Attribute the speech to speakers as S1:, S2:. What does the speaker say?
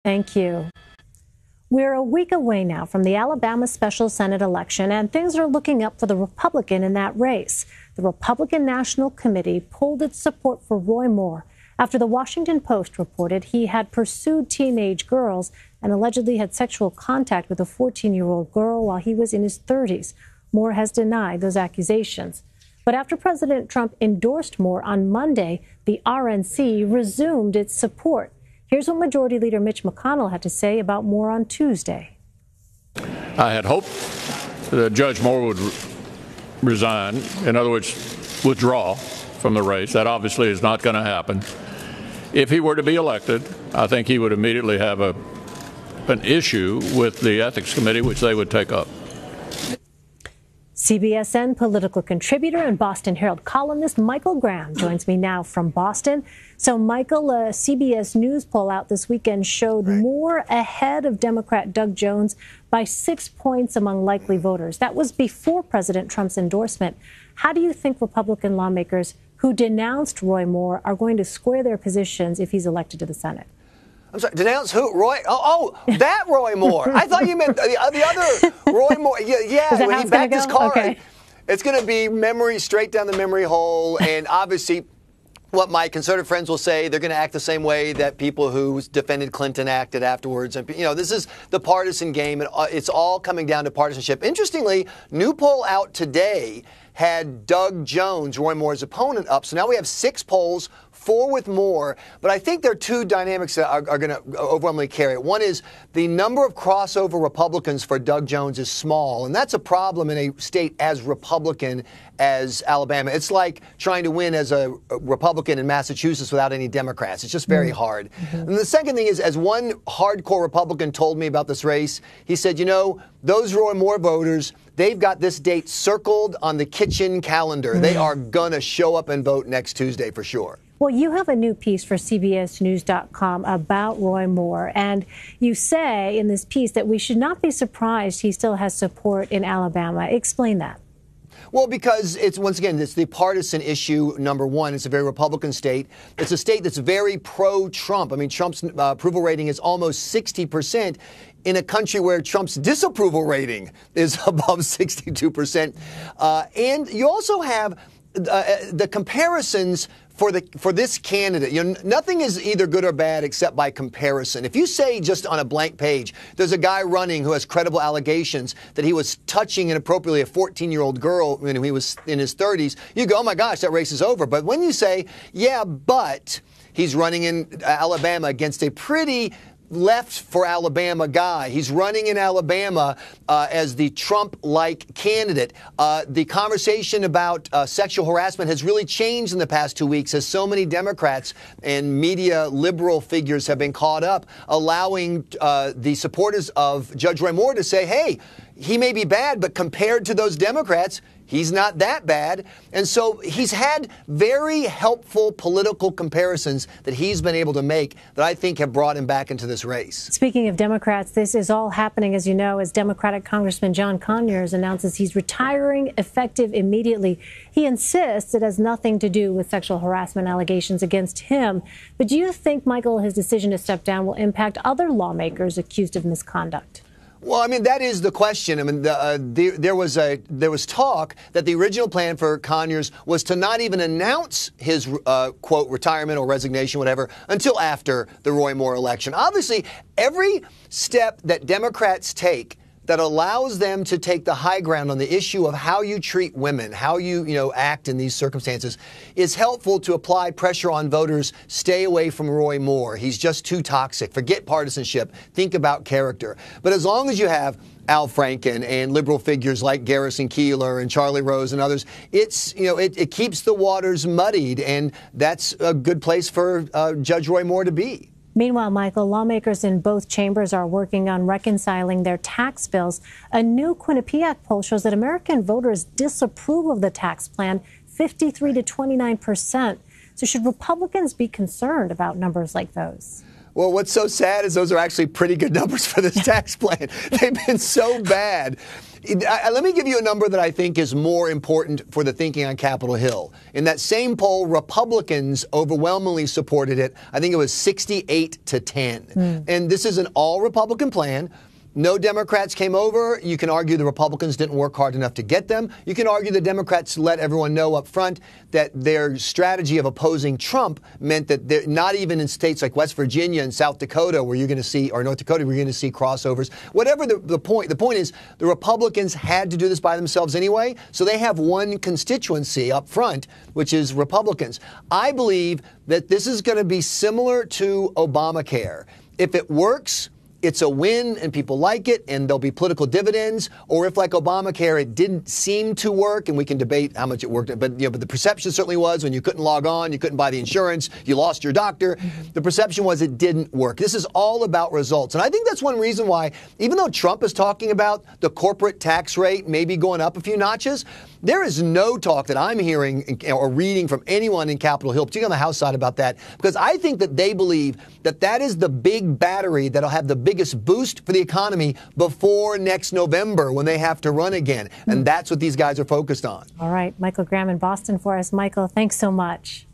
S1: Thank you. We're a week away now from the Alabama special Senate election, and things are looking up for the Republican in that race. The Republican National Committee pulled its support for Roy Moore after the Washington Post reported he had pursued teenage girls and allegedly had sexual contact with a 14-year-old girl while he was in his 30s. Moore has denied those accusations. But after President Trump endorsed Moore on Monday, the RNC resumed its support. Here's what Majority Leader Mitch McConnell had to say about Moore on Tuesday.
S2: I had hoped that Judge Moore would resign, in other words, withdraw from the race. That obviously is not going to happen. If he were to be elected, I think he would immediately have an issue with the Ethics Committee, which they would take up.
S1: CBSN political contributor and Boston Herald columnist Michael Graham joins me now from Boston. So, Michael, a CBS News poll out this weekend showed Moore ahead of Democrat Doug Jones by 6 points among likely voters. That was before President Trump's endorsement. How do you think Republican lawmakers who denounced Roy Moore are going to square their positions if he's elected to the Senate?
S3: I'm sorry, denounce who? Roy? That Roy Moore. I thought you meant the other Roy Moore. Yeah, when he backed his car.
S1: Okay.
S3: It's going to be memory, straight down the memory hole. And obviously, what my conservative friends will say, they're going to act the same way that people who defended Clinton acted afterwards. And, you know, this is the partisan game. And it's all coming down to partisanship. Interestingly, new poll out today had Doug Jones, Roy Moore's opponent, up. So now we have 6 polls, 4 with Moore. But I think there are 2 dynamics that are going to overwhelmingly carry it. One is the number of crossover Republicans for Doug Jones is small. And that's a problem in a state as Republican as Alabama. It's like trying to win as a Republican in Massachusetts without any Democrats. It's just very hard. And the second thing is, as one hardcore Republican told me about this race, he said, you know, those Roy Moore voters, they've got this date circled on the kitchen calendar. They are going to show up and vote next Tuesday for sure.
S1: Well, you have a new piece for CBSNews.com about Roy Moore, and you say in this piece that we should not be surprised he still has support in Alabama. Explain that.
S3: Well, because it's, once again, it's the partisan issue, number one. It's a very Republican state. It's a state that's very pro-Trump. I mean, Trump's approval rating is almost 60% in a country where Trump's disapproval rating is above 62%. And you also have the comparisons for this candidate. You know, nothing is either good or bad except by comparison. If you say just on a blank page, there's a guy running who has credible allegations that he was touching inappropriately a 14-year-old girl when he was in his 30s, you go, oh my gosh, that race is over. But when you say, yeah, but he's running in Alabama against a pretty left for Alabama guy. He's running in Alabama as the Trump-like candidate. The conversation about sexual harassment has really changed in the past 2 weeks as so many Democrats and media liberal figures have been caught up, allowing the supporters of Judge Roy Moore to say, hey, he may be bad, but compared to those Democrats, he's not that bad. And so he's had very helpful political comparisons that he's been able to make that I think have brought him back into this race.
S1: Speaking of Democrats, this is all happening, as you know, as Democratic Congressman John Conyers announces he's retiring effective immediately. He insists it has nothing to do with sexual harassment allegations against him. But do you think, Michael, his decision to step down will impact other lawmakers accused of misconduct?
S3: Well, I mean, that is the question. I mean, there was talk that the original plan for Conyers was to not even announce his, quote, retirement or resignation, whatever, until after the Roy Moore election. Obviously, every step that Democrats take that allows them to take the high ground on the issue of how you treat women, how you act in these circumstances, is helpful to apply pressure on voters. Stay away from Roy Moore. He's just too toxic. Forget partisanship. Think about character. But as long as you have Al Franken and liberal figures like Garrison Keillor and Charlie Rose and others, it keeps the waters muddied, and that's a good place for Judge Roy Moore to be.
S1: Meanwhile, Michael, lawmakers in both chambers are working on reconciling their tax bills. A new Quinnipiac poll shows that American voters disapprove of the tax plan, 53 to 29%. So should Republicans be concerned about numbers like those?
S3: Well, what's so sad is those are actually pretty good numbers for this tax plan. They've been so bad. Let me give you a number that I think is more important for the thinking on Capitol Hill. In that same poll, Republicans overwhelmingly supported it. I think it was 68 to 10. And this is an all-Republican plan. No Democrats came over. You can argue the Republicans didn't work hard enough to get them. You can argue the Democrats let everyone know up front that their strategy of opposing Trump meant that they're not even in states like West Virginia and South Dakota where you're going to see, or North Dakota, where you're going to see crossovers. Whatever the point is the Republicans had to do this by themselves anyway, so they have one constituency up front, which is Republicans. I believe that this is going to be similar to Obamacare. If it works, it's a win and people like it and there'll be political dividends. Or if, like Obamacare, it didn't seem to work, and we can debate how much it worked, but but the perception certainly was when you couldn't log on, you couldn't buy the insurance, you lost your doctor. The perception was it didn't work. This is all about results. And I think that's one reason why, even though Trump is talking about the corporate tax rate maybe going up a few notches, there is no talk that I'm hearing or reading from anyone in Capitol Hill, particularly on the House side, about that, because I think that they believe that that is the big battery that'll have the biggest boost for the economy before next November when they have to run again. And that's what these guys are focused on.
S1: All right. Michael Graham in Boston for us. Michael, thanks so much.